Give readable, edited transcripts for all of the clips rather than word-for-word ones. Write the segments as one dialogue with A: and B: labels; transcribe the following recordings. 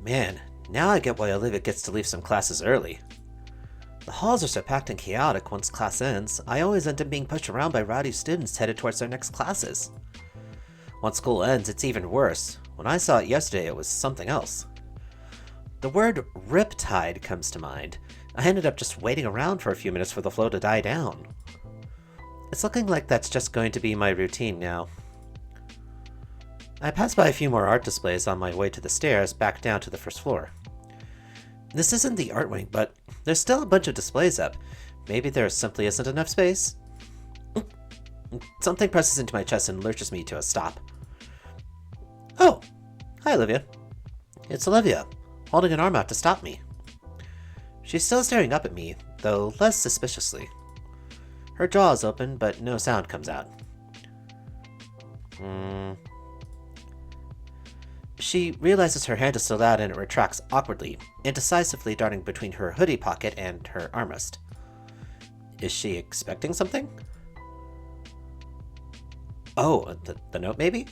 A: Man, now I get why Olivia gets to leave some classes early. The halls are so packed and chaotic once class ends, I always end up being pushed around by rowdy students headed towards their next classes. Once school ends, it's even worse. When I saw it yesterday, it was something else. The word riptide comes to mind. I ended up just waiting around for a few minutes for the flow to die down. It's looking like that's just going to be my routine now. I passed by a few more art displays on my way to the stairs back down to the first floor. This isn't the art wing, but there's still a bunch of displays up. Maybe there simply isn't enough space? Something presses into my chest and lurches me to a stop. Oh! Hi, Olivia. It's Olivia, holding an arm out to stop me. She's still staring up at me, though less suspiciously. Her jaw is open, but no sound comes out. She realizes her hand is still out and it retracts awkwardly, indecisively darting between her hoodie pocket and her armrest. Is she expecting something? Oh, the note maybe?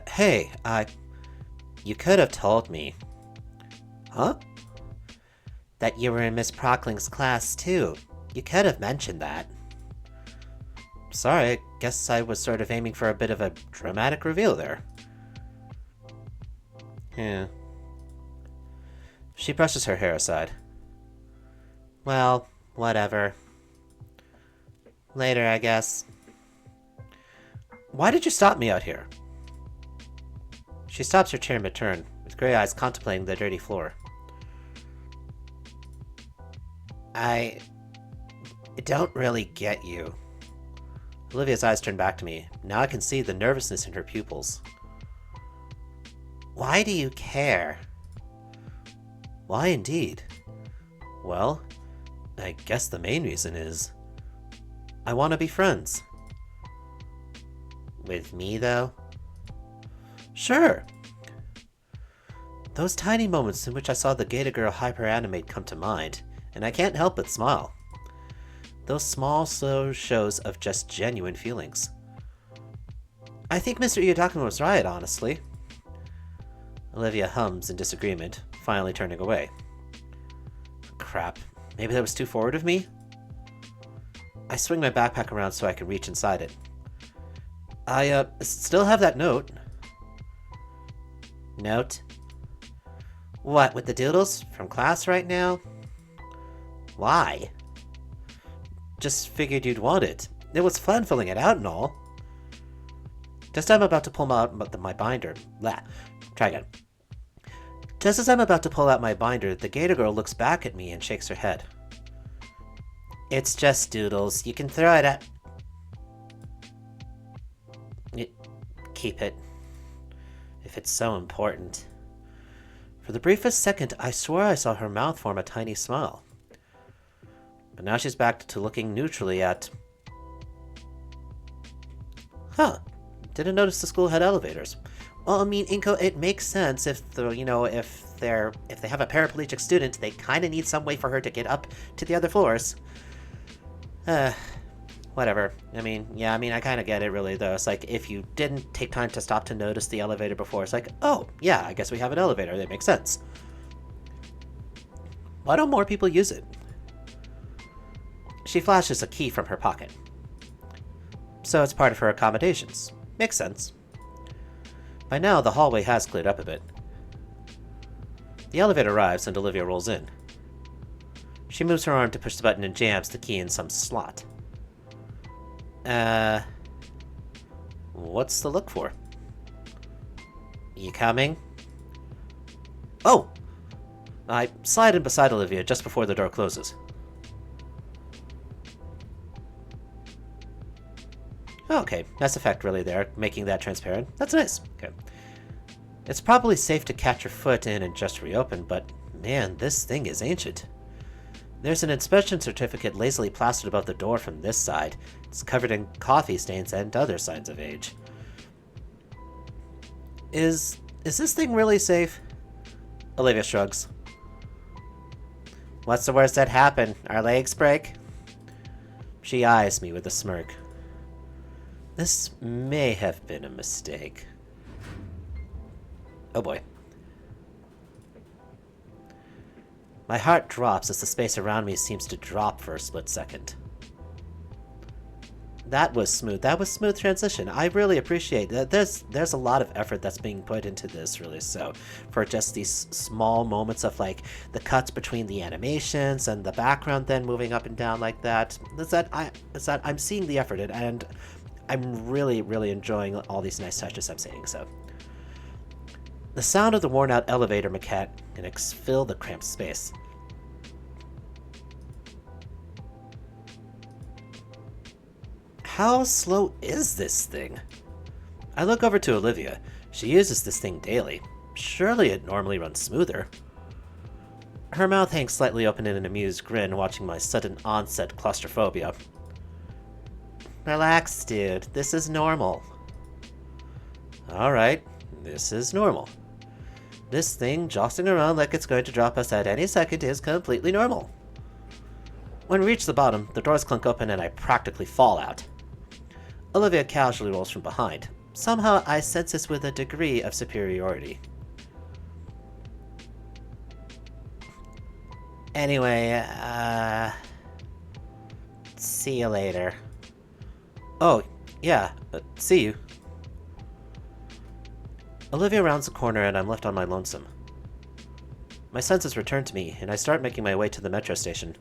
A: Hey, you could have told me. Huh? That you were in Miss Prockling's class too. You could have mentioned that. Sorry, I guess I was sort of aiming for a bit of a dramatic reveal there. Yeah. She brushes her hair aside. Well, whatever. Later, I guess. Why did you stop me out here? She stops her chair mid-turn, with gray eyes contemplating the dirty floor. I don't really get you. Olivia's eyes turn back to me. Now I can see the nervousness in her pupils. Why do you care? Why indeed? Well, I guess the main reason is I want to be friends. With me, though? Sure. Those tiny moments in which I saw the Gator girl hyperanimate come to mind, and I can't help but smile. Those small, slow shows of just genuine feelings. I think Mr. Iyadakuma was right, honestly. Olivia hums in disagreement, finally turning away. Crap, maybe that was too forward of me? I swing my backpack around so I can reach inside it. I, still have that note. Note? What, with the doodles? From class right now? Why? Just figured you'd want it. It was fun filling it out and all. Just as I'm about to pull out my binder... Try again. Just as I'm about to pull out my binder, the Gator girl looks back at me and shakes her head. It's just doodles. You can throw it at... Keep it. If it's so important. For the briefest second, I swore I saw her mouth form a tiny smile. But now she's back to looking neutrally at... Huh. Didn't notice the school had elevators. Well, I mean, Inko, it makes sense if if they have a paraplegic student, they kind of need some way for her to get up to the other floors. Whatever. I kind of get it, really, though. It's like, if you didn't take time to stop to notice the elevator before, it's like, oh, yeah, I guess we have an elevator. That makes sense. Why don't more people use it? She flashes a key from her pocket. So it's part of her accommodations. Makes sense. By now, the hallway has cleared up a bit. The elevator arrives and Olivia rolls in. She moves her arm to push the button and jams the key in some slot. What's the look for? You coming? Oh! I slide in beside Olivia just before the door closes. Okay, nice effect really there, making that transparent. That's nice. Okay. It's probably safe to catch your foot in and just reopen, but man, this thing is ancient. There's an inspection certificate lazily plastered above the door from this side. It's covered in coffee stains and other signs of age. Is this thing really safe? Olivia shrugs. What's the worst that happened? Our legs break? She eyes me with a smirk. This may have been a mistake. Oh boy. My heart drops as the space around me seems to drop for a split second. That was smooth. That was smooth transition. I really appreciate that. There's a lot of effort that's being put into this, really. So, for just these small moments of like the cuts between the animations and the background then moving up and down like that, I'm seeing the effort and I'm really, really enjoying all these nice touches I'm seeing. So, the sound of the worn-out elevator mechanics fill the cramped space. How slow is this thing? I look over to Olivia. She uses this thing daily. Surely it normally runs smoother. Her mouth hangs slightly open in an amused grin, watching my sudden onset claustrophobia. Relax, dude. This is normal. Alright, this is normal. This thing jostling around like it's going to drop us at any second is completely normal. When we reach the bottom, the doors clunk open and I practically fall out. Olivia casually rolls from behind. Somehow I sense this with a degree of superiority. Anyway, see you later. Oh, yeah, see you. Olivia rounds the corner and I'm left on my lonesome. My senses return to me and I start making my way to the metro station.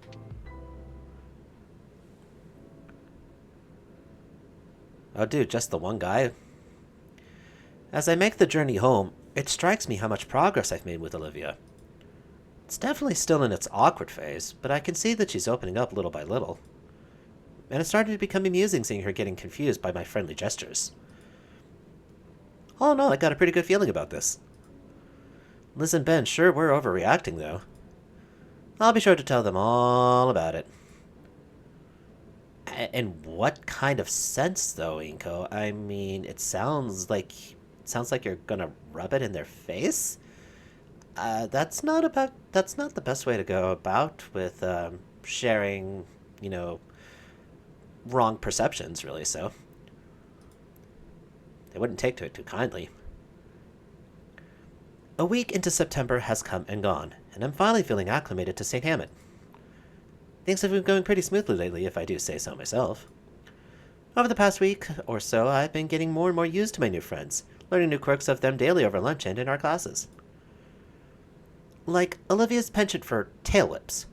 A: Oh dude, just the one guy? As I make the journey home, it strikes me how much progress I've made with Olivia. It's definitely still in its awkward phase, but I can see that she's opening up little by little. And it's starting to become amusing seeing her getting confused by my friendly gestures. Oh no, I got a pretty good feeling about this. Liz and Ben sure were overreacting though. I'll be sure to tell them all about it. In what kind of sense, though, Inko? I mean, it sounds like you're gonna rub it in their face. That's not the best way to go about with sharing, wrong perceptions, really. So they wouldn't take to it too kindly. A week into September has come and gone, and I'm finally feeling acclimated to St. Hammond. Things have been going pretty smoothly lately, if I do say so myself. Over the past week or so, I've been getting more and more used to my new friends, learning new quirks of them daily over lunch and in our classes. Like Olivia's penchant for tail whips.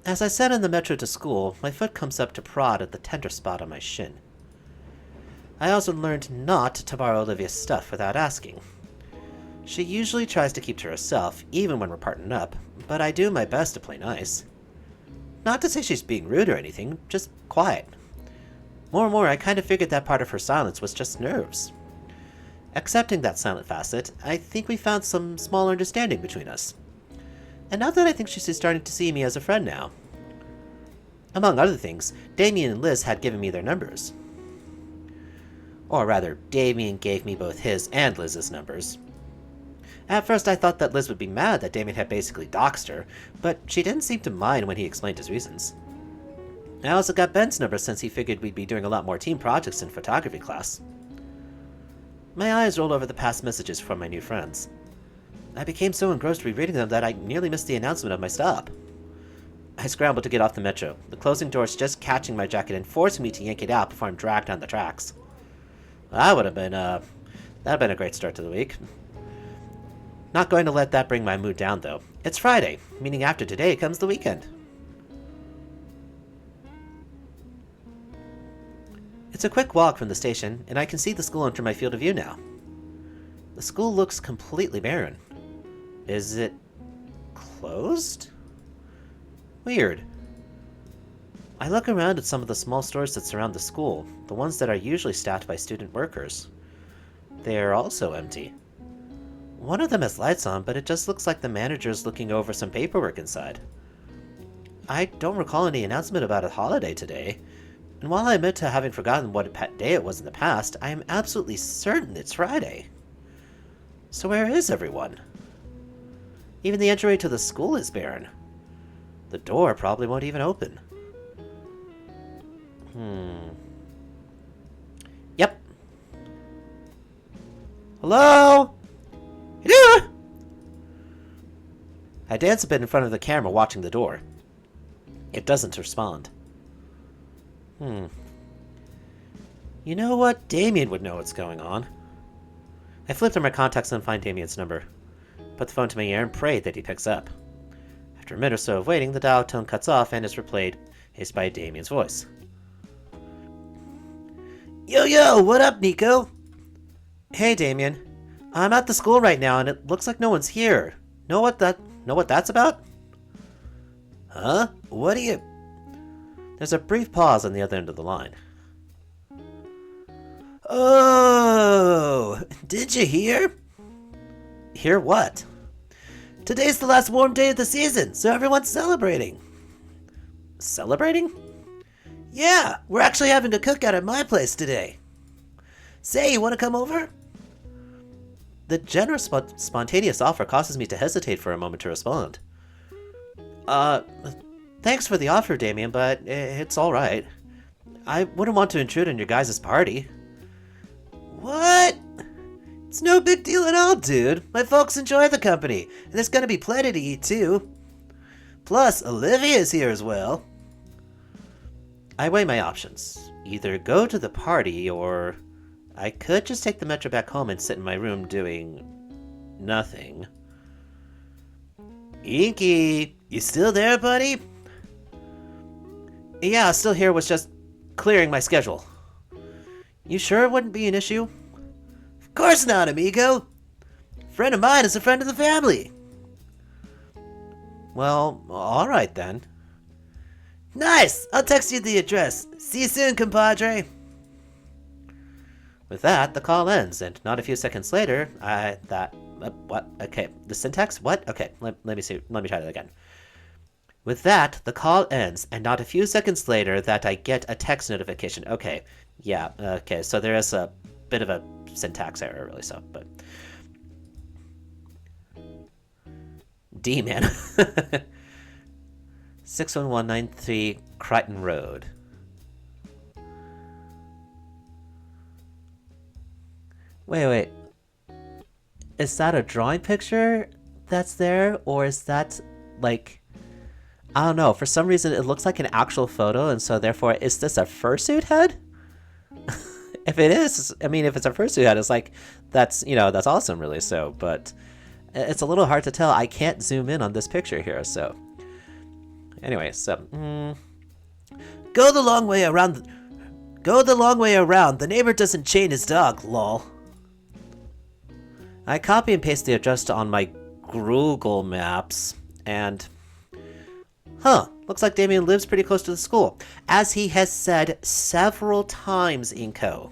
A: As I sat in the metro to school, my foot comes up to prod at the tender spot on my shin. I also learned not to borrow Olivia's stuff without asking. She usually tries to keep to herself, even when we're partnered up, but I do my best to play nice. Not to say she's being rude or anything, just quiet. More and more, I kind of figured that part of her silence was just nerves. Accepting that silent facet, I think we found some small understanding between us. And now that I think she's starting to see me as a friend now. Among other things, Damien and Liz had given me their numbers. Or rather, Damien gave me both his and Liz's numbers. At first I thought that Liz would be mad that Damien had basically doxed her, but she didn't seem to mind when he explained his reasons. I also got Ben's number since he figured we'd be doing a lot more team projects in photography class. My eyes rolled over the past messages from my new friends. I became so engrossed rereading them that I nearly missed the announcement of my stop. I scrambled to get off the metro, the closing doors just catching my jacket and forcing me to yank it out before I'm dragged down the tracks. That'd have been a great start to the week. Not going to let that bring my mood down, though. It's Friday, meaning after today comes the weekend. It's a quick walk from the station, and I can see the school enter my field of view now. The school looks completely barren. Is it closed? Weird. I look around at some of the small stores that surround the school, the ones that are usually staffed by student workers. They are also empty. One of them has lights on, but it just looks like the manager is looking over some paperwork inside. I don't recall any announcement about a holiday today, and while I admit to having forgotten what day it was in the past, I am absolutely certain it's Friday. So where is everyone? Even the entryway to the school is barren. The door probably won't even open. Yep. Hello? Yeah. I dance a bit in front of the camera watching the door. It doesn't respond. You know what? Damien would know what's going on. I flip through my contacts and find Damien's number. Put the phone to my ear and pray that he picks up. After a minute or so of waiting, the dial tone cuts off and is replaced by Damien's voice. Yo, what up, Nico? Hey, Damien. I'm at the school right now and it looks like no one's here. Know what that's about? Huh? What do you... There's a brief pause on the other end of the line. Oh, did you hear? Hear what? Today's the last warm day of the season, so everyone's celebrating. Celebrating? Yeah, we're actually having a cookout at my place today. Say, you want to come over? The generous spontaneous offer causes me to hesitate for a moment to respond. Thanks for the offer, Damien, but it's alright. I wouldn't want to intrude on your guys' party. What? It's no big deal at all, dude. My folks enjoy the company, and there's gonna be plenty to eat, too. Plus, Olivia's here as well. I weigh my options. Either go to the party, or I could just take the metro back home and sit in my room doing... nothing. Inky, you still there, buddy? Yeah, still here, was just clearing my schedule. You sure it wouldn't be an issue? Of course not, amigo! A friend of mine is a friend of the family! Well, alright then. Nice! I'll text you the address. See you soon, compadre! With that, the call ends, and not a few seconds later, what? Okay, the syntax? What? Okay, let me see. Let me try that again. With that, the call ends, and not a few seconds later that I get a text notification. Okay, yeah, okay, so there is a bit of a syntax error, really, so, but... D-man. 61193 Crichton Road. Wait. Is that a drawing picture that's there? Or is that, like... I don't know. For some reason, it looks like an actual photo, and so therefore, is this a fursuit head? If it is, I mean, if it's a fursuit head, it's like, that's awesome, really, so, but it's a little hard to tell. I can't zoom in on this picture here, so... Anyway, so... Go the long way around, the neighbor doesn't chain his dog, lol. I copy and paste the address on my Google Maps, and... looks like Damien lives pretty close to the school, as he has said several times, Inko.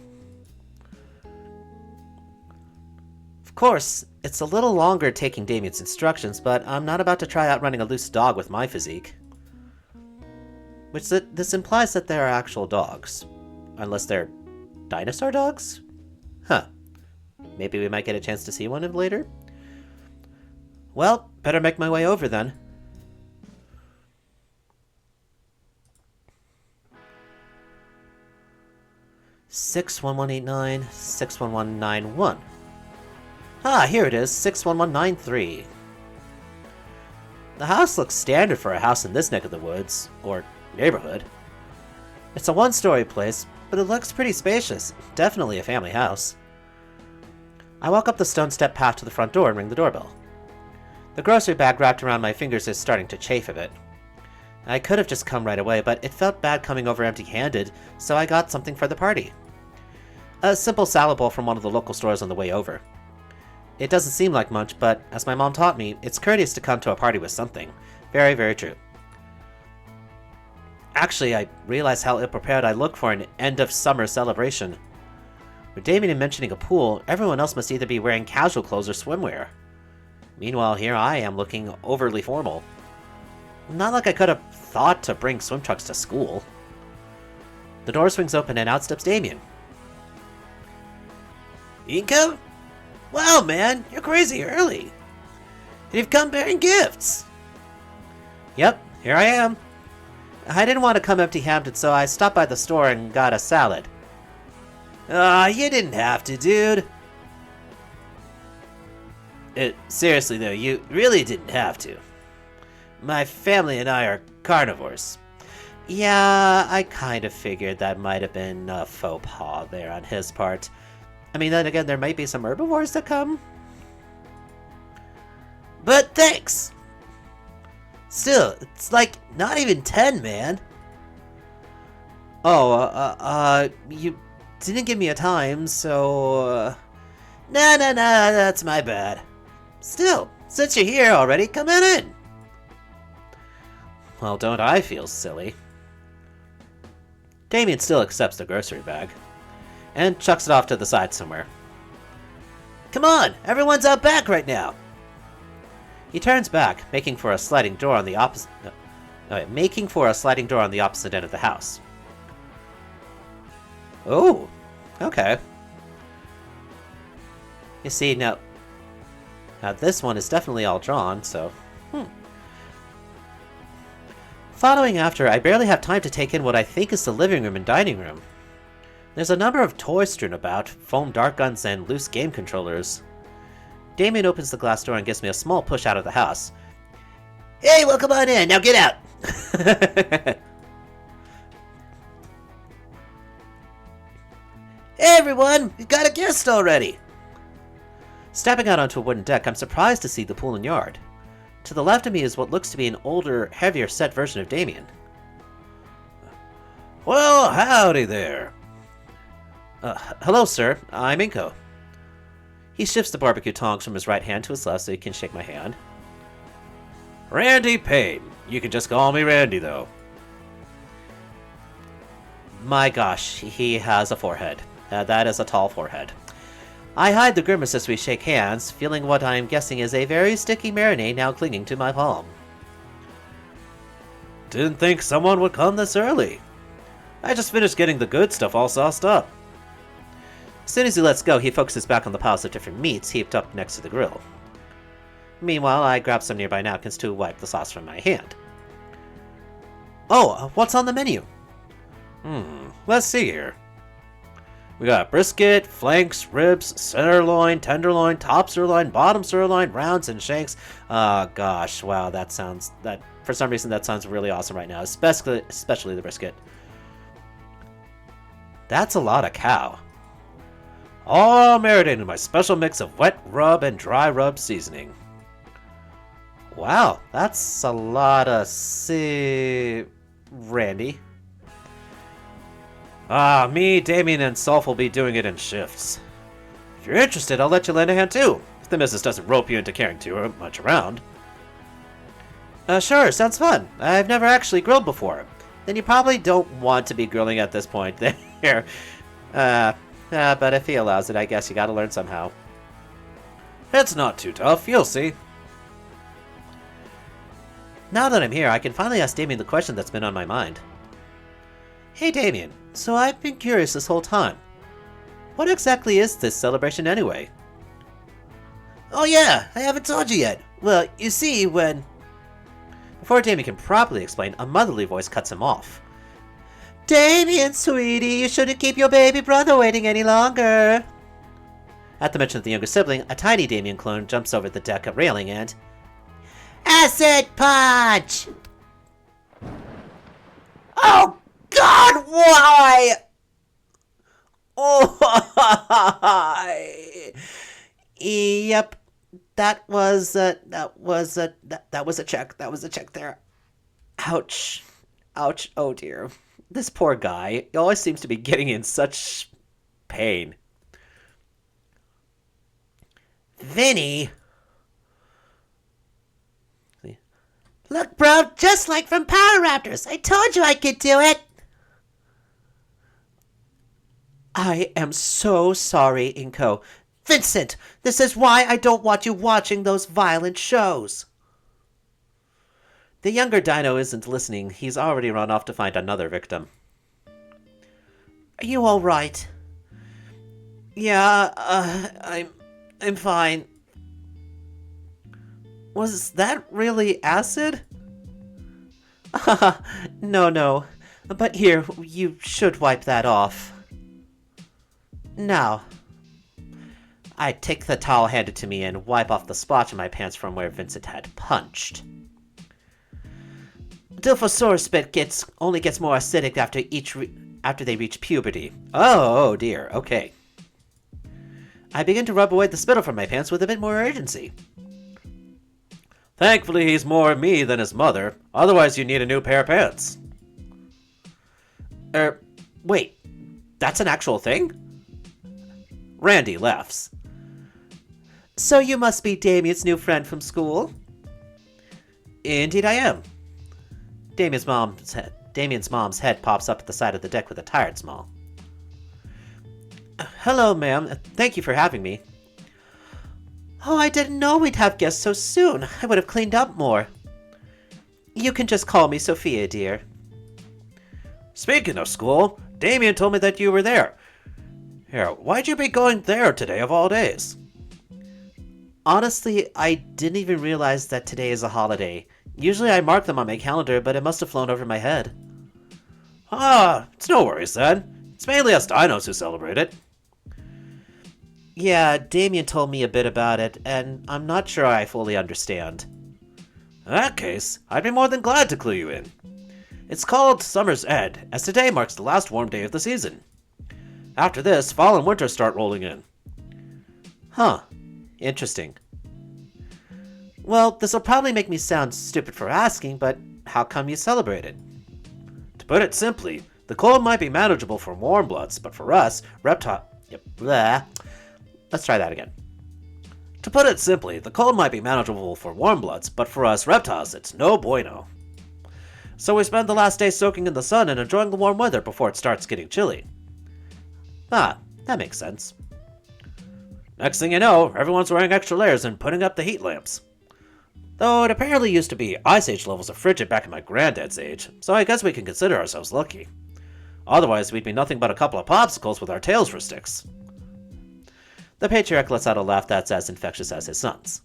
A: Of course, it's a little longer taking Damien's instructions, but I'm not about to try out running a loose dog with my physique. Which this implies that there are actual dogs. Unless they're dinosaur dogs? Huh. Maybe we might get a chance to see one later? Well, better make my way over then. (61189) 61191. Ah, here it is, 61193. The house looks standard for a house in this neck of the woods, or neighborhood. It's a one-story place, but it looks pretty spacious. Definitely a family house. I walk up the stone step path to the front door and ring the doorbell. The grocery bag wrapped around my fingers is starting to chafe a bit. I could have just come right away, but it felt bad coming over empty-handed, so I got something for the party. A simple salad bowl from one of the local stores on the way over. It doesn't seem like much, but as my mom taught me, it's courteous to come to a party with something. Very, very true. Actually, I realize how ill-prepared I look for an end-of-summer celebration. With Damien mentioning a pool, everyone else must either be wearing casual clothes or swimwear. Meanwhile, here I am looking overly formal. Not like I could have thought to bring swim trunks to school. The door swings open and out steps Damien. Inko? Wow, man, you're crazy early. And you've come bearing gifts. Yep, here I am. I didn't want to come empty-handed, so I stopped by the store and got a salad. Ah, you didn't have to, dude. Seriously though, you really didn't have to. My family and I are carnivores. Yeah, I kind of figured that might have been a faux pas there on his part. I mean, then again, there might be some herbivores that come. But thanks! Still, it's like not even 10, man. Oh, you didn't give me a time, so... Nah, that's my bad. Still, since you're here already, come on in. Well, don't I feel silly? Damien still accepts the grocery bag, and chucks it off to the side somewhere. Come on, everyone's out back right now. He turns back, making for a sliding door on the opposite end of the house. Oh, okay. You see, now this one is definitely all drawn, so... Following after, I barely have time to take in what I think is the living room and dining room. There's a number of toys strewn about, foam dart guns and loose game controllers. Damien opens the glass door and gives me a small push out of the house. Hey, welcome on in, now get out! Hey everyone, we've got a guest already! Stepping out onto a wooden deck, I'm surprised to see the pool and yard. To the left of me is what looks to be an older, heavier set version of Damien. Well, howdy there. Hello, sir. I'm Inko. He shifts the barbecue tongs from his right hand to his left so he can shake my hand. Randy Payne. You can just call me Randy, though. My gosh, he has a forehead. That is a tall forehead. I hide the grimace as we shake hands, feeling what I'm guessing is a very sticky marinade now clinging to my palm. Didn't think someone would come this early. I just finished getting the good stuff all sauced up. As soon as he lets go, he focuses back on the piles of different meats heaped up next to the grill. Meanwhile, I grab some nearby napkins to wipe the sauce from my hand. Oh, what's on the menu? Let's see here. We got brisket, flanks, ribs, sirloin, tenderloin, top sirloin, bottom sirloin, rounds, and shanks. Oh gosh, wow, that for some reason that sounds really awesome right now, especially the brisket. That's a lot of cow. All marinated in my special mix of wet rub and dry rub seasoning. Wow, that's a lot of Randy. Me, Damien, and Sulph will be doing it in shifts. If you're interested, I'll let you lend a hand too, if the missus doesn't rope you into carrying too much around. Sure, sounds fun. I've never actually grilled before. Then you probably don't want to be grilling at this point there. But if he allows it, I guess you gotta learn somehow. It's not too tough, you'll see. Now that I'm here, I can finally ask Damien the question that's been on my mind. Hey Damien, so I've been curious this whole time. What exactly is this celebration anyway? Oh yeah, I haven't told you yet. Well, you see, Before Damien can properly explain, a motherly voice cuts him off. Damien, sweetie, you shouldn't keep your baby brother waiting any longer. At the mention of the younger sibling, a tiny Damien clone jumps over the deck railing and... Acid punch! Oh God, why? Oh, yep, that was a check. That was a check there. Ouch, ouch. Oh dear, this poor guy. He always seems to be getting in such pain. Vinny. Look, bro, just like from Power Raptors. I told you I could do it. I am so sorry, Inko. Vincent, this is why I don't want you watching those violent shows. The younger Dino isn't listening. He's already run off to find another victim. Are you all right? Yeah, I'm fine. Was that really acid? No. But here, you should wipe that off. Now. I take the towel handed to me and wipe off the splotch in my pants from where Vincent had punched. Dilphosaurus spit only gets more acidic after they reach puberty. Oh dear, okay. I begin to rub away the spittle from my pants with a bit more urgency. Thankfully, he's more me than his mother. Otherwise, you need a new pair of pants. Wait. That's an actual thing? Randy laughs. So you must be Damien's new friend from school? Indeed I am. Damien's mom's head pops up at the side of the deck with a tired smile. Hello, ma'am. Thank you for having me. Oh, I didn't know we'd have guests so soon. I would have cleaned up more. You can just call me Sophia, dear. Speaking of school, Damien told me that you were there. Here, why'd you be going there today of all days? Honestly, I didn't even realize that today is a holiday. Usually I mark them on my calendar, but it must have flown over my head. Ah, it's no worries then. It's mainly us dinos who celebrate it. Yeah, Damien told me a bit about it, and I'm not sure I fully understand. In that case, I'd be more than glad to clue you in. It's called Summer's End, as today marks the last warm day of the season. After this, fall and winter start rolling in. Huh. Interesting. Well, this'll probably make me sound stupid for asking, but how come you celebrate it? To put it simply, the cold might be manageable for warm bloods, but for us, Let's try that again. To put it simply, the cold might be manageable for warm bloods, but for us reptiles, it's no bueno. So we spend the last day soaking in the sun and enjoying the warm weather before it starts getting chilly. Ah, that makes sense. Next thing you know, everyone's wearing extra layers and putting up the heat lamps. Though it apparently used to be Ice Age levels of frigid back in my granddad's age, so I guess we can consider ourselves lucky. Otherwise, we'd be nothing but a couple of popsicles with our tails for sticks. The patriarch lets out a laugh that's as infectious as his son's.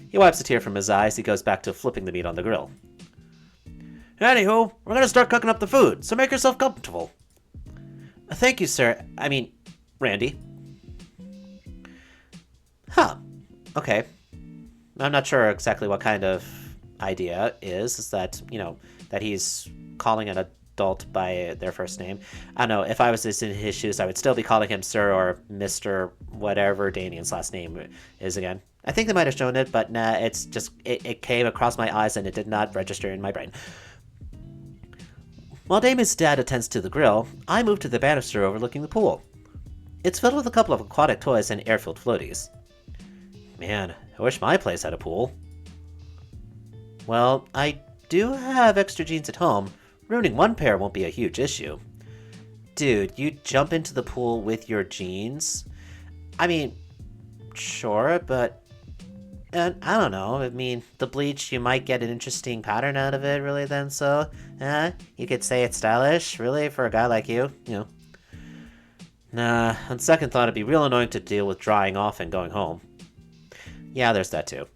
A: He wipes a tear from his eye as he goes back to flipping the meat on the grill. Anywho, we're gonna start cooking up the food, so make yourself comfortable. Thank you, sir. Randy. Huh. Okay. I'm not sure exactly what kind of idea is that, that he's calling an adult by their first name. I don't know, if I was in his shoes, I would still be calling him Sir or Mr. whatever Damien's last name is again. I think they might have shown it, but nah, it's just, it came across my eyes and it did not register in my brain. While Damien's dad attends to the grill, I move to the banister overlooking the pool. It's filled with a couple of aquatic toys and air-filled floaties. Man, I wish my place had a pool. Well, I do have extra jeans at home. Ruining one pair won't be a huge issue. Dude, you jump into the pool with your jeans? Sure, but I don't know. The bleach, you might get an interesting pattern out of it, really, then, so, you could say it's stylish, really, for a guy like you, Nah, on second thought, it'd be real annoying to deal with drying off and going home. Yeah, there's that, too.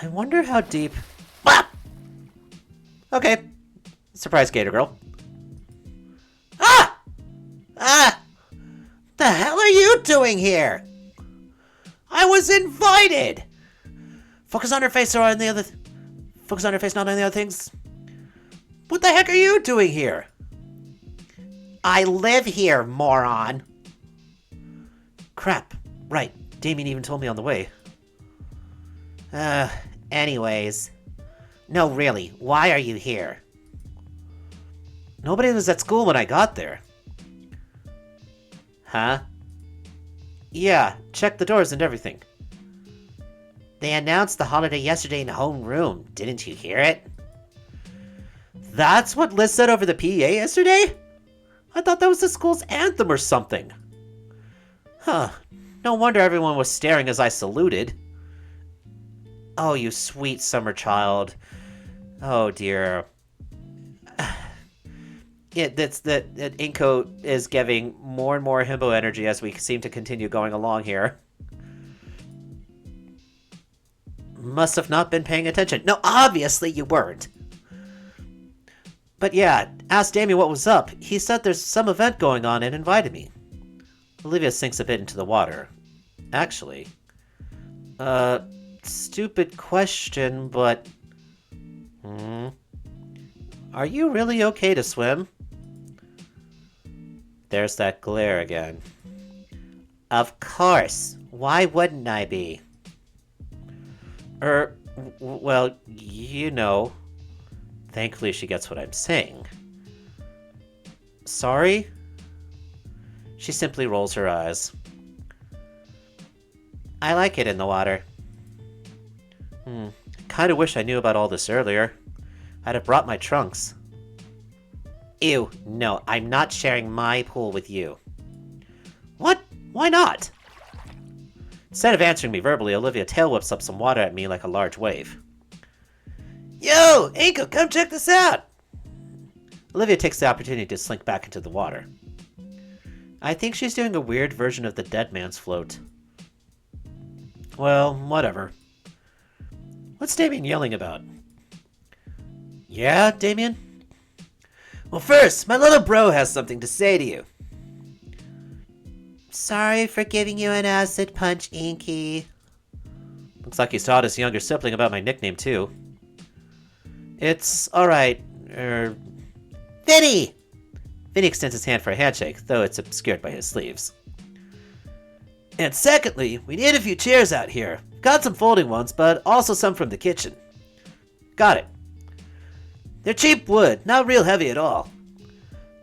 A: I wonder how deep... Ah! Okay. Surprise, Gator Girl. Ah! Ah! The hell are you doing here? I was invited! Focus on her face or on the other... Focus on her face, not on the other things. What the heck are you doing here? I live here, moron. Crap. Right. Damien even told me on the way. Anyways. No, really. Why are you here? Nobody was at school when I got there. Huh? Yeah, check the doors and everything. They announced the holiday yesterday in the homeroom. Didn't you hear it? That's what Liz said over the PA yesterday? I thought that was the school's anthem or something. Huh. No wonder everyone was staring as I saluted. Oh, you sweet summer child. Oh, dear. Inko is giving more and more himbo energy as we seem to continue going along here. Must have not been paying attention. No, obviously you weren't. But yeah, asked Damien what was up. He said there's some event going on and invited me. Olivia sinks a bit into the water. Actually. Stupid question, but... Are you really okay to swim? There's that glare again. Of course. Why wouldn't I be? Well, you know. Thankfully she gets what I'm saying. Sorry? She simply rolls her eyes. I like it in the water. Kinda wish I knew about all this earlier. I'd have brought my trunks. Ew, no, I'm not sharing my pool with you. What? Why not? Instead of answering me verbally, Olivia tail whips up some water at me like a large wave. Yo, Inko, come check this out! Olivia takes the opportunity to slink back into the water. I think she's doing a weird version of the dead man's float. Well, whatever. What's Damien yelling about? Yeah, Damien? Well, first, my little bro has something to say to you. Sorry for giving you an acid punch, Inky. Looks like he's taught his younger sibling about my nickname, too. It's alright. Vinny! Vinny extends his hand for a handshake, though it's obscured by his sleeves. And secondly, we need a few chairs out here. Got some folding ones, but also some from the kitchen. Got it. They're cheap wood, not real heavy at all.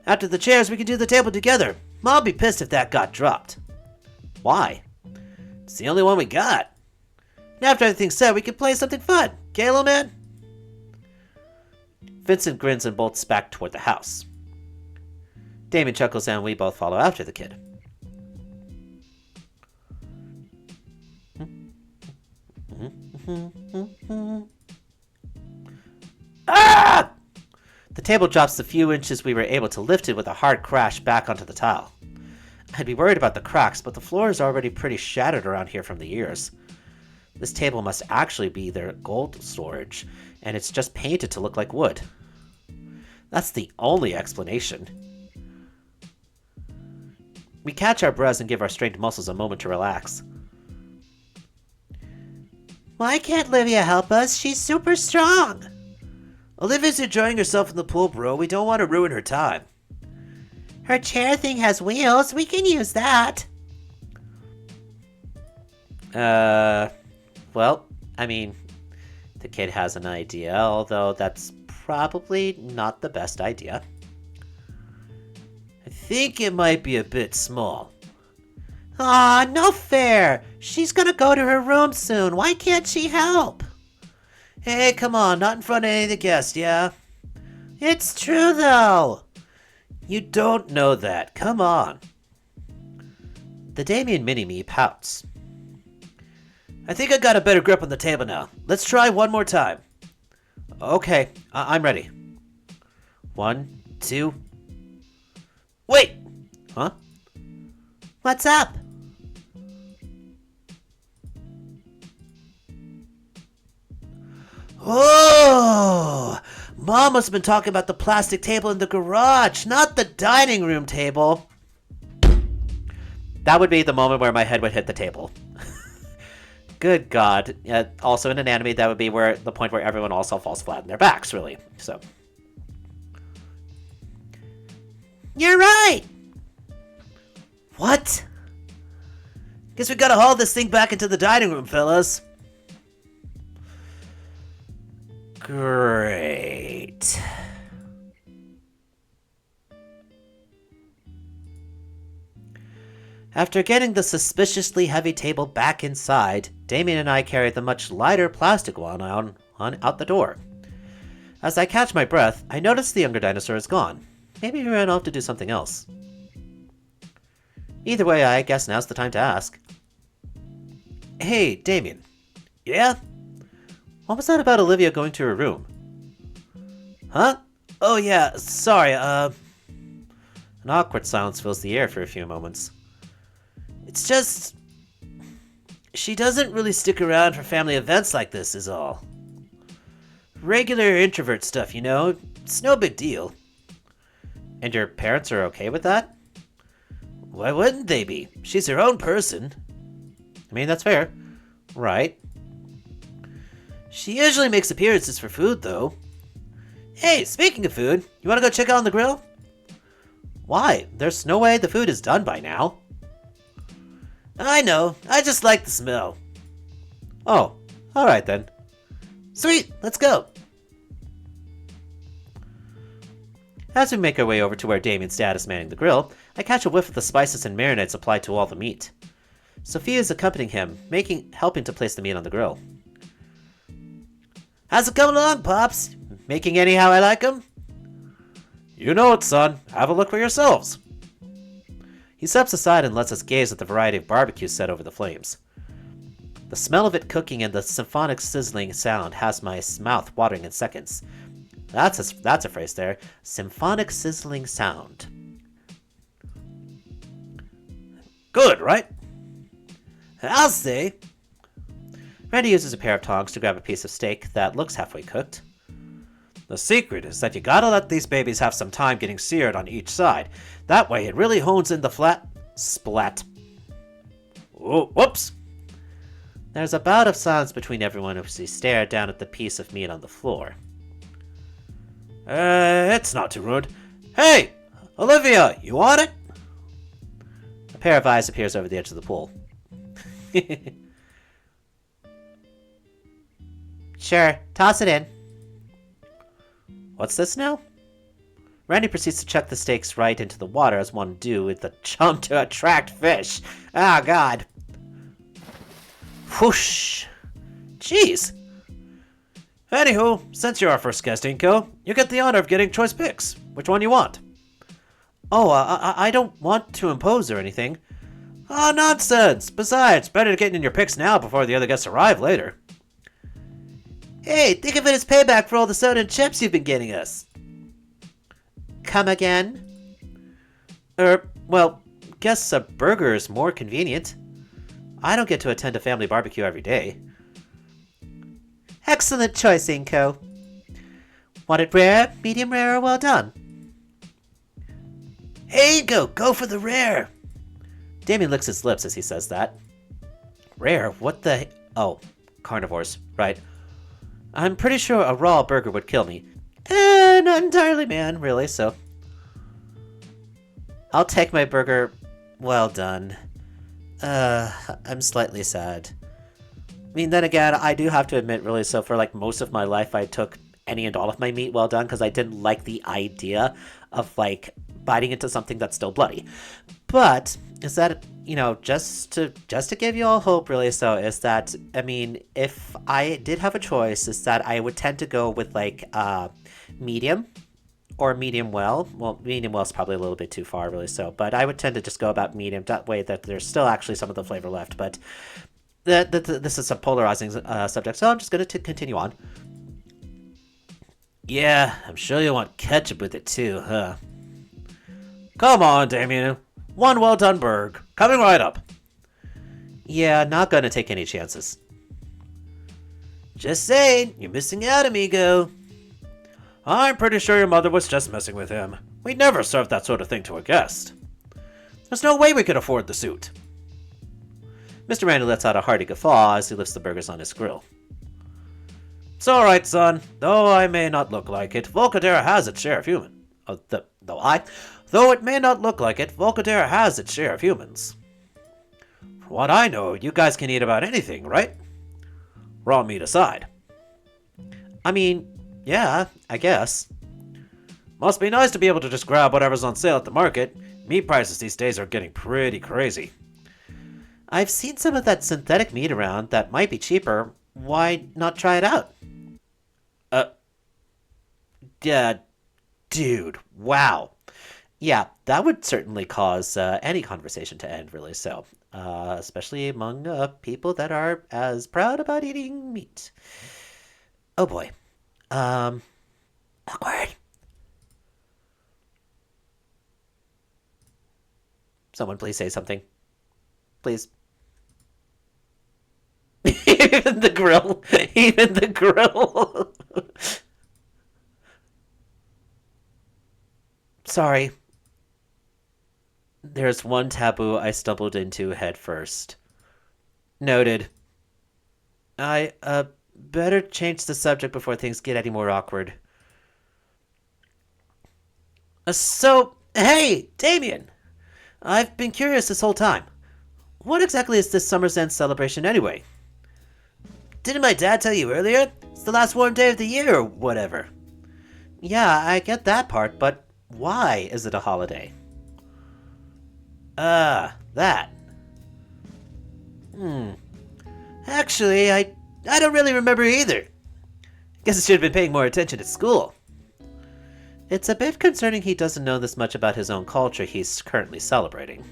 A: After the chairs, we can do the table together. Mom'll be pissed if that got dropped. Why? It's the only one we got. And after everything's said, we can play something fun. Okay, little man? Vincent grins and bolts back toward the house. Damien chuckles and we both follow after the kid. Ah! The table drops the few inches we were able to lift it with a hard crash back onto the tile. I'd be worried about the cracks, but the floor is already pretty shattered around here from the years. This table must actually be their gold storage, and it's just painted to look like wood. That's the only explanation. We catch our breaths and give our strained muscles a moment to relax. Why can't Olivia help us? She's super strong. Olivia's enjoying herself in the pool, bro. We don't want to ruin her time. Her chair thing has wheels. We can use that. Well, I mean, the kid has an idea, although that's probably not the best idea. I think it might be a bit small. Aw, no fair. She's gonna go to her room soon. Why can't she help? Hey, come on, not in front of any of the guests, yeah? It's true, though. You don't know that. Come on. The Damien mini-me pouts. I think I got a better grip on the table now. Let's try one more time. Okay, I'm ready. 1, 2... Wait! Huh? What's up? Oh! Mom must have been talking about the plastic table in the garage, not the dining room table. That would be the moment where my head would hit the table. Good God. Also in an anime, that would be where the point where everyone also falls flat on their backs, really. So. You're right! What? Guess we gotta haul this thing back into the dining room, fellas. Great. After getting the suspiciously heavy table back inside, Damien and I carried the much lighter plastic one on out the door. As I catch my breath, I notice the younger dinosaur is gone. Maybe he ran off to do something else. Either way, I guess now's the time to ask. Hey, Damien. Yeah? What was that about Olivia going to her room? Huh? Oh yeah, sorry, An awkward silence fills the air for a few moments. It's just... she doesn't really stick around for family events like this is all. Regular introvert stuff, you know? It's no big deal. And your parents are okay with that? Why wouldn't they be? She's her own person. I mean, that's fair. Right. She usually makes appearances for food, though. Hey, speaking of food, you want to go check out on the grill? Why? There's no way the food is done by now. I know, I just like the smell. Oh, alright then. Sweet, let's go. As we make our way over to where Damien's dad is manning the grill, I catch a whiff of the spices and marinades applied to all the meat. Sophia is accompanying him, helping to place the meat on the grill. How's it coming along, Pops? Making any how I like 'em? You know it, son. Have a look for yourselves. He steps aside and lets us gaze at the variety of barbecue set over the flames. The smell of it cooking and the symphonic sizzling sound has my mouth watering in seconds. That's a phrase there. Symphonic sizzling sound. Good, right? I'll say. Randy uses a pair of tongs to grab a piece of steak that looks halfway cooked. The secret is that you gotta let these babies have some time getting seared on each side. That way it really hones in the flat splat. Oh, whoops! There's a bout of silence between everyone as we stare down at the piece of meat on the floor. It's not too rude. Hey! Olivia, you want it? A pair of eyes appears over the edge of the pool. Sure, toss it in. What's this now? Randy proceeds to chuck the steaks right into the water as one do with the chum to attract fish. Ah, God. Whoosh. Jeez. Anywho, since you're our first guest, Inko, you get the honor of getting choice picks. Which one you want? Oh, I don't want to impose or anything. Oh, nonsense. Besides, better to get in your picks now before the other guests arrive later. Hey, think of it as payback for all the soda and chips you've been getting us. Come again? Well, guess a burger is more convenient. I don't get to attend a family barbecue every day. Excellent choice, Inko. Want it rare, medium rare, or well done? Hey, Inko, go for the rare. Damien licks his lips as he says that. Rare? What the... Oh, carnivores. Right. I'm pretty sure a raw burger would kill me. Not entirely, man, really, so... I'll take my burger well done. I'm slightly sad. I mean, then again, I do have to admit, really, so for, like, most of my life, I took any and all of my meat well done because I didn't like the idea of, like, biting into something that's still bloody. But, is that, you know, just to give you all hope, really, so, is that, I mean, if I did have a choice, is that I would tend to go with, like, medium or medium well. Well, medium well is probably a little bit too far, really, so, but I would tend to just go about medium, that way that there's still actually some of the flavor left, but this is a polarizing subject, so I'm just going to continue on. Yeah, I'm sure you want ketchup with it too, huh? Come on, Damien. One well-done burg. Coming right up. Yeah, not gonna take any chances. Just saying, you're missing out, amigo. I'm pretty sure your mother was just messing with him. We'd never serve that sort of thing to a guest. There's no way we could afford the suit. Mr. Randy lets out a hearty guffaw as he lifts the burgers on his grill. It's alright, son. Though I may not look like it, Volcadera has its share of human. Though it may not look like it, Volcadera has its share of humans. For what I know, you guys can eat about anything, right? Raw meat aside. I mean, yeah, I guess. Must be nice to be able to just grab whatever's on sale at the market. Meat prices these days are getting pretty crazy. I've seen some of that synthetic meat around that might be cheaper. Why not try it out? Yeah, dude, wow. Yeah, that would certainly cause any conversation to end, really, so. Especially among people that are as proud about eating meat. Oh boy. Awkward. Someone please say something. Please. Even the grill. Even the grill. Sorry. There's one taboo I stumbled into head first. Noted. I, better change the subject before things get any more awkward. Hey, Damien! I've been curious this whole time. What exactly is this summer's end celebration anyway? Didn't my dad tell you earlier? It's the last warm day of the year or whatever. Yeah, I get that part, but why is it a holiday? That. Actually, I don't really remember either. Guess I should have been paying more attention at school. It's a bit concerning he doesn't know this much about his own culture he's currently celebrating.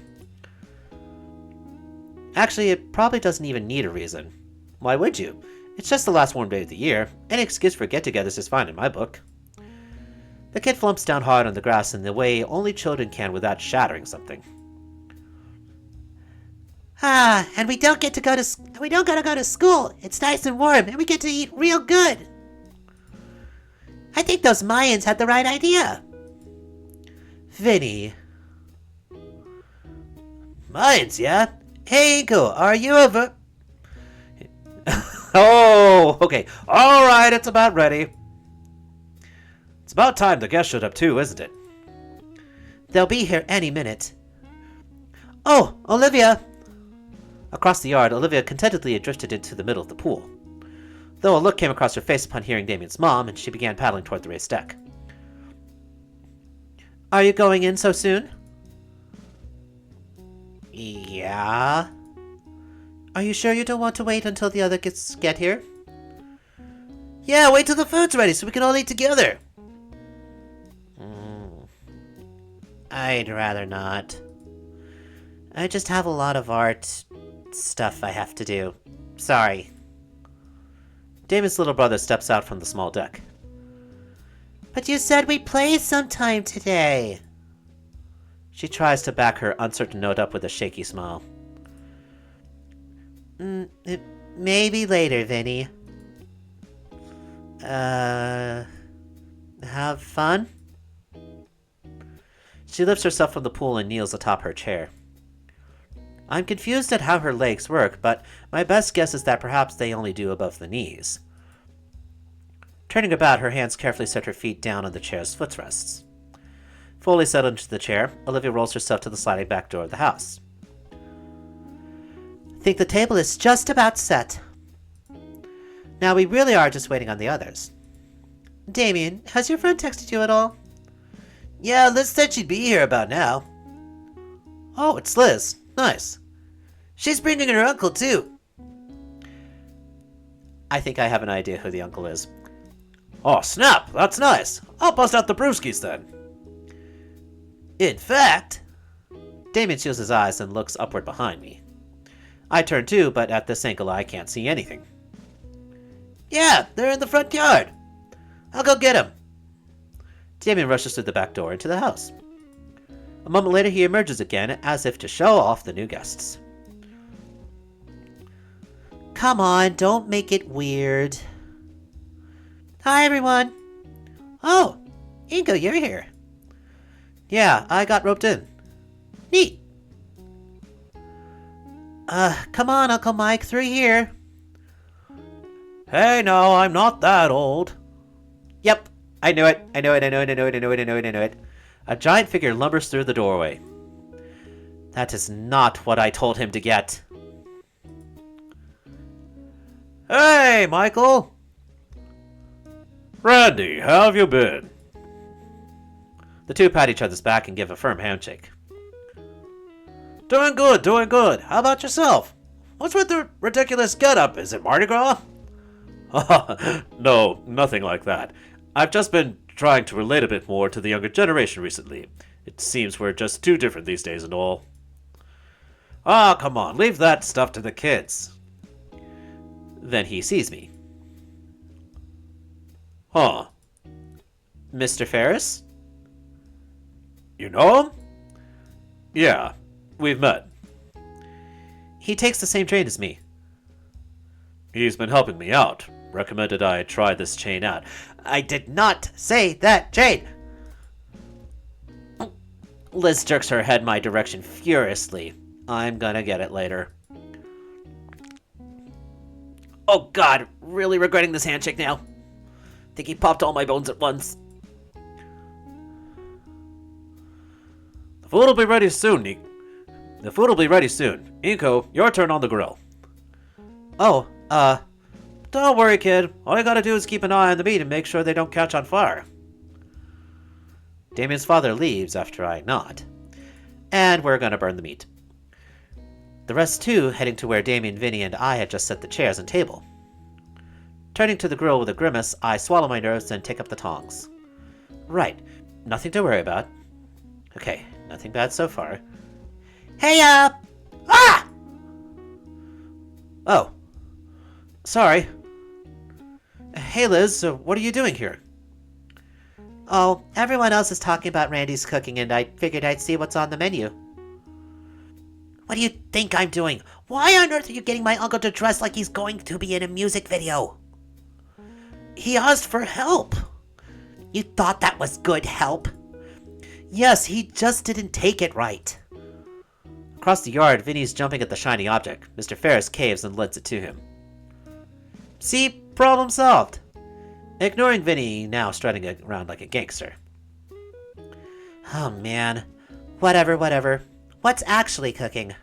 A: Actually, it probably doesn't even need a reason. Why would you? It's just the last warm day of the year. Any excuse for get-togethers is fine in my book. The kid flumps down hard on the grass in the way only children can without shattering something. And we don't gotta go to school. It's nice and warm, and we get to eat real good. I think those Mayans had the right idea. Vinny. Mayans, yeah? Hey, Inko, are you over? Oh, okay. Alright, it's about ready. It's about time the guests showed up too, isn't it? They'll be here any minute. Oh, Olivia! Across the yard, Olivia contentedly had drifted into the middle of the pool. Though a look came across her face upon hearing Damien's mom, and she began paddling toward the raised deck. Are you going in so soon? Yeah. Are you sure you don't want to wait until the other kids get here? Yeah, wait till the food's ready so we can all eat together. I'd rather not. I just have a lot of art stuff I have to do. Sorry. Damien's little brother steps out from the small deck. But you said we'd play sometime today. She tries to back her uncertain note up with a shaky smile. Maybe later, Vinny. Have fun? She lifts herself from the pool and kneels atop her chair. I'm confused at how her legs work, but my best guess is that perhaps they only do above the knees. Turning about, her hands carefully set her feet down on the chair's footrests. Fully settled into the chair, Olivia rolls herself to the sliding back door of the house. Think the table is just about set. Now we really are just waiting on the others. Damien, has your friend texted you at all? Yeah, Liz said she'd be here about now. Oh, it's Liz. Nice. She's bringing her uncle, too. I think I have an idea who the uncle is. Oh, snap! That's nice. I'll bust out the brewskis, then. In fact... Damien shields his eyes and looks upward behind me. I turn too, but at this angle I can't see anything. Yeah, they're in the front yard. I'll go get them. Damien rushes through the back door into the house. A moment later, he emerges again, as if to show off the new guests. Come on, don't make it weird. Hi, everyone. Oh, Inko, you're here. Yeah, I got roped in. Neat. Come on, Uncle Mike, through here. Hey, no, I'm not that old. Yep, I knew it. I knew it. A giant figure lumbers through the doorway. That is not what I told him to get. Hey, Michael! Randy, how have you been? The two pat each other's back and give a firm handshake. Doing good. How about yourself? What's with the ridiculous getup? Is it Mardi Gras? No, nothing like that. I've just been trying to relate a bit more to the younger generation recently. It seems we're just too different these days and all. Ah, come on, leave that stuff to the kids. Then he sees me. Huh. Mr. Ferris? You know him? Yeah, we've met. He takes the same train as me. He's been helping me out. Recommended I try this chain out. I did not say that chain! Liz jerks her head my direction furiously. I'm gonna get it later. Oh god, really regretting this handshake now. Think he popped all my bones at once. food will be ready soon, Nick. The food will be ready soon. Inko, your turn on the grill. Oh, don't worry, kid. All you gotta do is keep an eye on the meat and make sure they don't catch on fire. Damien's father leaves after I nod. And we're gonna burn the meat. The rest too heading to where Damien, Vinny, and I had just set the chairs and table. Turning to the grill with a grimace, I swallow my nerves and take up the tongs. Right, nothing to worry about. Okay, nothing bad so far. Hey, Ah! Oh. Sorry. Hey, Liz, what are you doing here? Oh, everyone else is talking about Randy's cooking, and I figured I'd see what's on the menu. What do you think I'm doing? Why on earth are you getting my uncle to dress like he's going to be in a music video? He asked for help. You thought that was good help? Yes, he just didn't take it right. Across the yard, Vinny's jumping at the shiny object. Mr. Ferris caves and lends it to him. See? Problem solved. Ignoring Vinny, now strutting around like a gangster. Oh man. Whatever. What's actually cooking?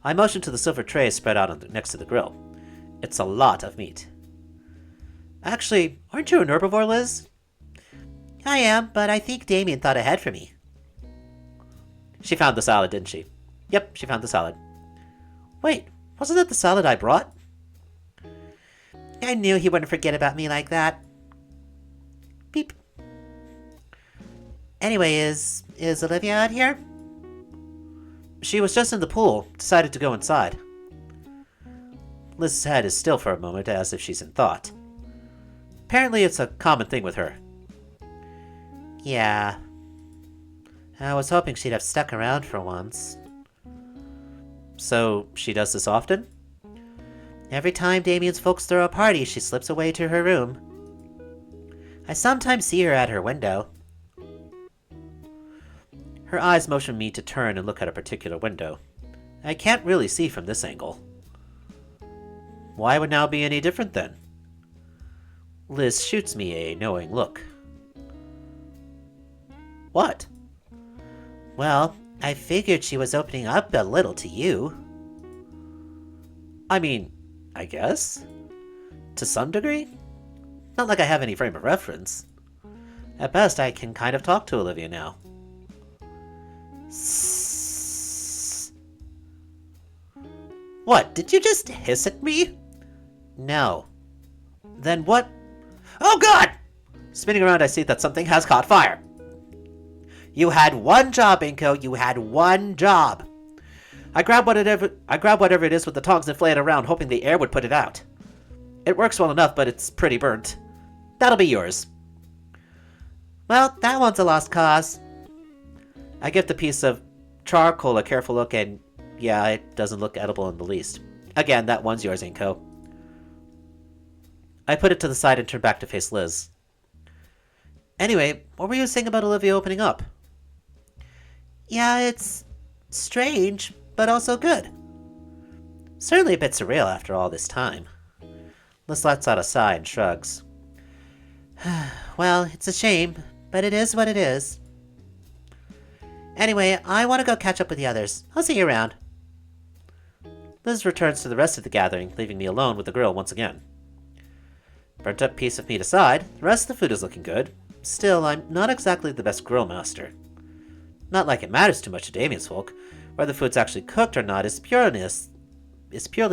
A: I motion to the silver tray spread out next to the grill. It's a lot of meat. Actually, aren't you an herbivore, Liz? I am, but I think Damien thought ahead for me. She found the salad, didn't she? Yep, she found the salad. Wait, wasn't that the salad I brought? I knew he wouldn't forget about me like that. Beep. Anyway, is Olivia out here? She was just in the pool, decided to go inside. Liz's head is still for a moment, as if she's in thought. Apparently it's a common thing with her. Yeah. I was hoping she'd have stuck around for once. So, she does this often? Every time Damien's folks throw a party, she slips away to her room. I sometimes see her at her window. Her eyes motion me to turn and look at a particular window. I can't really see from this angle. Why would now be any different then? Liz shoots me a knowing look. What? Well, I figured she was opening up a little to you. I mean, I guess? To some degree? Not like I have any frame of reference. At best, I can kind of talk to Olivia now. What, did you just hiss at me? No. Then what? Oh god! Spinning around, I see that something has caught fire. You had one job, Inko. You had one job. I grab whatever it is with the tongs and flay it around, hoping the air would put it out. It works well enough, but it's pretty burnt. That'll be yours. Well, that one's a lost cause. I give the piece of charcoal a careful look, and yeah, it doesn't look edible in the least. Again, that one's yours, Inko. I put it to the side and turn back to face Liz. Anyway, what were you saying about Olivia opening up? Yeah, it's strange, but also good. Certainly a bit surreal after all this time. Liz lets out a sigh and shrugs. Well, it's a shame, but it is what it is. Anyway, I want to go catch up with the others. I'll see you around. Liz returns to the rest of the gathering, leaving me alone with the grill once again. Burnt up piece of meat aside, the rest of the food is looking good. Still, I'm not exactly the best grill master. Not like it matters too much to Damien's folk. Whether food's actually cooked or not is purely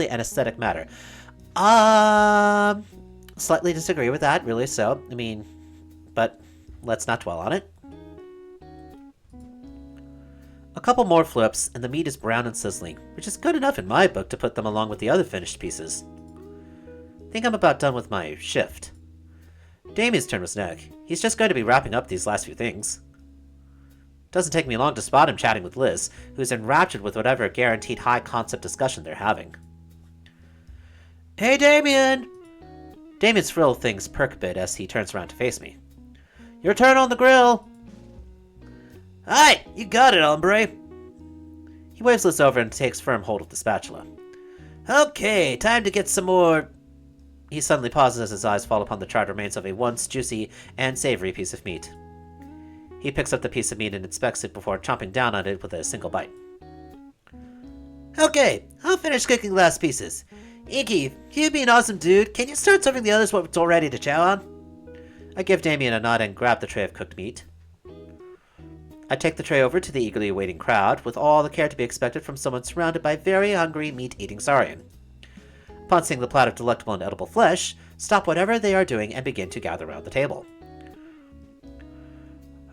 A: an aesthetic matter. Slightly disagree with that, really so. I mean, but let's not dwell on it. A couple more flips, and the meat is brown and sizzling, which is good enough in my book to put them along with the other finished pieces. Think I'm about done with my shift. Damien's turn was next. He's just going to be wrapping up these last few things. Doesn't take me long to spot him chatting with Liz, who's enraptured with whatever guaranteed high-concept discussion they're having. Hey, Damien! Damien's frill things perk a bit as he turns around to face me. Your turn on the grill! Aye, you got it, hombre! He waves Liz over and takes firm hold of the spatula. Okay, time to get some more... He suddenly pauses as his eyes fall upon the charred remains of a once juicy and savory piece of meat. He picks up the piece of meat and inspects it before chomping down on it with a single bite. Okay, I'll finish cooking the last pieces. Inky, you be an awesome dude. Can you start serving the others what's all ready to chow on? I give Damien a nod and grab the tray of cooked meat. I take the tray over to the eagerly awaiting crowd, with all the care to be expected from someone surrounded by very hungry, meat-eating Saurian. Upon seeing the platter of delectable and edible flesh, stop whatever they are doing and begin to gather around the table.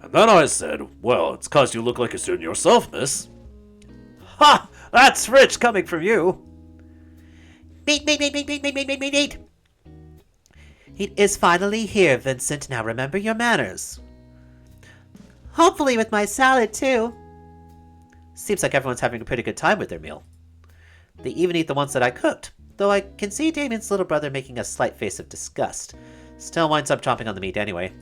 B: And then I said, well, it's 'cause you look like a student yourself, miss.
A: Ha! That's rich coming from you!
C: Meat.
A: It is finally here, Vincent. Now remember your manners.
C: Hopefully with my salad, too.
A: Seems like everyone's having a pretty good time with their meal. They even eat the ones that I cooked, though I can see Damien's little brother making a slight face of disgust. Still winds up chomping on the meat anyway.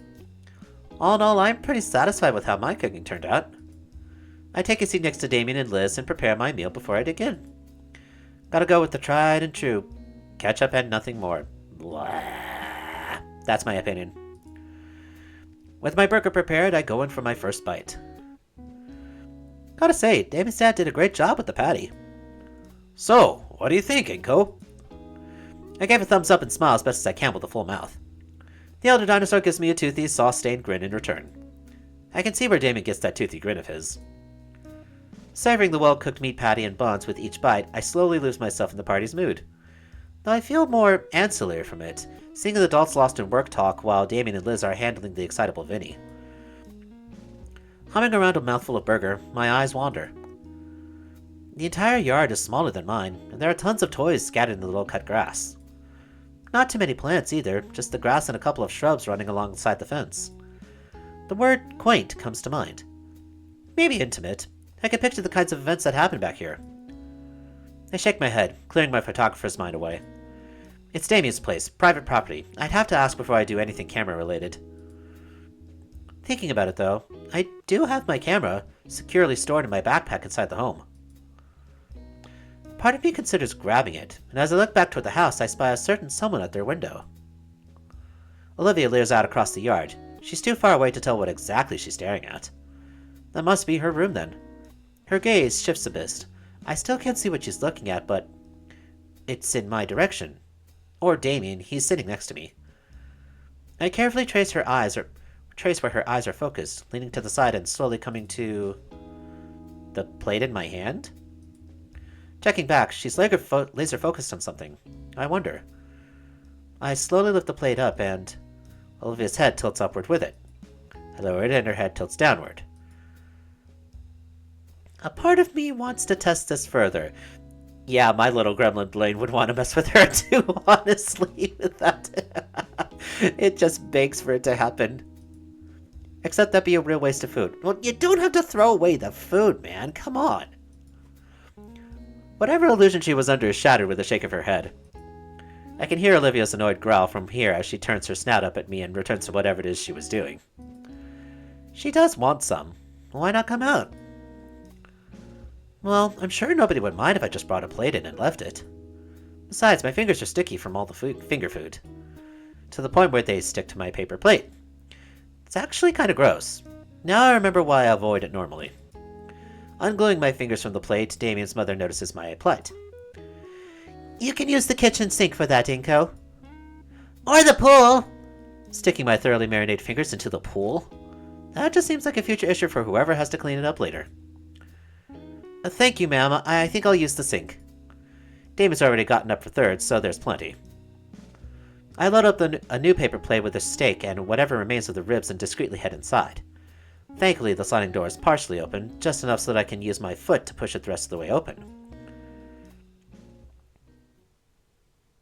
A: All in all, I'm pretty satisfied with how my cooking turned out. I take a seat next to Damien and Liz and prepare my meal before I dig in. Gotta go with the tried and true. Ketchup and nothing more. Blah. That's my opinion. With my burger prepared, I go in for my first bite. Gotta say, Damien's dad did a great job with the patty.
B: So, what do you think, Inko?
A: I gave a thumbs up and smile as best as I can with a full mouth. The elder dinosaur gives me a toothy, sauce-stained grin in return. I can see where Damien gets that toothy grin of his. Savoring the well-cooked meat patty and buns with each bite, I slowly lose myself in the party's mood. Though I feel more ancillary from it, seeing the adults lost in work talk while Damien and Liz are handling the excitable Vinny. Humming around a mouthful of burger, my eyes wander. The entire yard is smaller than mine, and there are tons of toys scattered in the low-cut grass. Not too many plants either, just the grass and a couple of shrubs running alongside the fence. The word quaint comes to mind. Maybe intimate. I can picture the kinds of events that happen back here. I shake my head, clearing my photographer's mind away. It's Damien's place, private property. I'd have to ask before I do anything camera-related. Thinking about it, though, I do have my camera securely stored in my backpack inside the home. Part of me considers grabbing it, and as I look back toward the house, I spy a certain someone at their window. Olivia leers out across the yard. She's too far away to tell what exactly she's staring at. That must be her room, then. Her gaze shifts a bit. I still can't see what she's looking at, but it's in my direction. Or Damien, he's sitting next to me. I carefully trace where her eyes are focused, leaning to the side and slowly coming to the plate in my hand. Checking back, she's laser focused on something. I wonder. I slowly lift the plate up and Olivia's head tilts upward with it. I lower it and her head tilts downward. A part of me wants to test this further. Yeah, my little gremlin Blaine would want to mess with her too, honestly, with that. It just begs for it to happen. Except that'd be a real waste of food. Well, you don't have to throw away the food, man. Come on. Whatever illusion she was under is shattered with a shake of her head. I can hear Olivia's annoyed growl from here as she turns her snout up at me and returns to whatever it is she was doing. She does want some. Why not come out? Well, I'm sure nobody would mind if I just brought a plate in and left it. Besides, my fingers are sticky from all the finger food. To the point where they stick to my paper plate. It's actually kind of gross. Now I remember why I avoid it normally. Ungluing my fingers from the plate, Damien's mother notices my plight. You can use the kitchen sink for that, Inko. Or the pool! Sticking my thoroughly marinated fingers into the pool? That just seems like a future issue for whoever has to clean it up later. Thank you, ma'am. I think I'll use the sink. Damien's already gotten up for third, so there's plenty. I load up a new paper plate with a steak and whatever remains of the ribs and discreetly head inside. Thankfully, the sliding door is partially open, just enough so that I can use my foot to push it the rest of the way open.